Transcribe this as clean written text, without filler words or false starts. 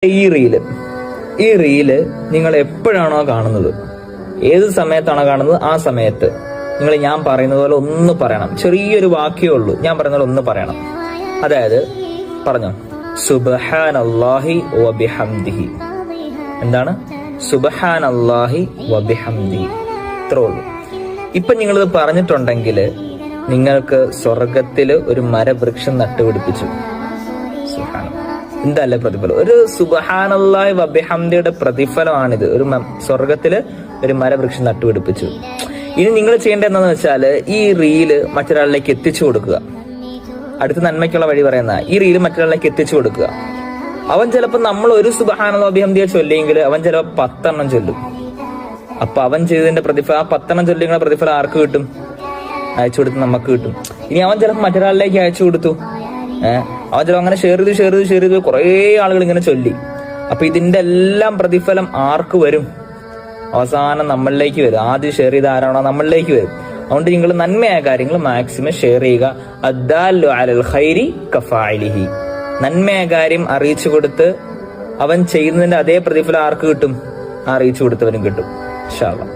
ഈ റീല് നിങ്ങൾ എപ്പോഴാണോ കാണുന്നത്, ഏത് സമയത്താണോ കാണുന്നത്, ആ സമയത്ത് നിങ്ങൾ ഞാൻ പറയുന്നത് പോലെ ഒന്ന് പറയണം. ചെറിയൊരു വാക്യമേ ഉള്ളൂ, ഞാൻ പറയുന്ന പോലെ ഒന്ന് പറയണം. അതായത് പറഞ്ഞോ, സുബ്ഹാനല്ലാഹി വബിഹംദിഹി. എന്താണ്? സുബ്ഹാനല്ലാഹി വബിഹംദിഹി. ഇത്രേ ഉള്ളൂ. ഇപ്പൊ നിങ്ങളിത് പറഞ്ഞിട്ടുണ്ടെങ്കിൽ നിങ്ങൾക്ക് സ്വർഗത്തില് ഒരു മരവൃക്ഷം നട്ടുപിടിപ്പിച്ചു. എന്തല്ലേ പ്രതിഫലം! ഒരു സുബ്ഹാനല്ലാഹി വബിഹംദിയുടെ പ്രതിഫലമാണിത്. ഒരു സ്വർഗത്തില് ഒരു മരവൃക്ഷം നട്ടുപിടിപ്പിച്ചു. ഇനി നിങ്ങൾ ചെയ്യേണ്ടത് എന്താണെന്ന് വെച്ചാല് ഈ റീല് മറ്റൊരാളിലേക്ക് എത്തിച്ചു കൊടുക്കുക. അടുത്ത നന്മയ്ക്കുള്ള വഴി പറയുന്ന ഈ റീല് മറ്റൊരാളിലേക്ക് എത്തിച്ചു കൊടുക്കുക. അവൻ ചിലപ്പോൾ നമ്മൾ ഒരു സുബ്ഹാനല്ലാഹി വബിഹംദിയെ ചൊല്ലിയെങ്കിൽ അവൻ ചിലപ്പോൾ 10 എണ്ണം ചൊല്ലും. അപ്പൊ അവൻ ചെയ്തതിന്റെ പ്രതിഫലം, ആ 10 എണ്ണം ചൊല്ലിയുള്ള പ്രതിഫലം ആർക്ക് കിട്ടും? അയച്ചു കൊടുത്ത് നമുക്ക് കിട്ടും. ഇനി അവൻ ചിലപ്പോൾ മറ്റൊരാളിലേക്ക് അയച്ചു കൊടുത്തു, അവൻ ചിലപ്പോൾ അങ്ങനെ ഷെയർ ചെയ്ത് കുറേ ആളുകൾ ഇങ്ങനെ ചൊല്ലി. അപ്പൊ ഇതിന്റെ എല്ലാം പ്രതിഫലം ആർക്ക് വരും? അവസാനം നമ്മളിലേക്ക് വരും. ആദ്യം ഷെയർ ചെയ്ത ആരാണോ നമ്മളിലേക്ക് വരും. അതുകൊണ്ട് നിങ്ങൾ നന്മയായ കാര്യങ്ങൾ മാക്സിമം ഷെയർ ചെയ്യുക. അദ്ദാല്ലു അലൽ ഖൈരി കഫാഇലിഹി. നന്മയായ കാര്യം അറിയിച്ചു കൊടുത്ത് അവൻ ചെയ്യുന്നതിന്റെ അതേ പ്രതിഫലം ആർക്ക് കിട്ടും? അറിയിച്ചു കൊടുത്തവനും കിട്ടും ഇൻഷാ അല്ലാഹ്.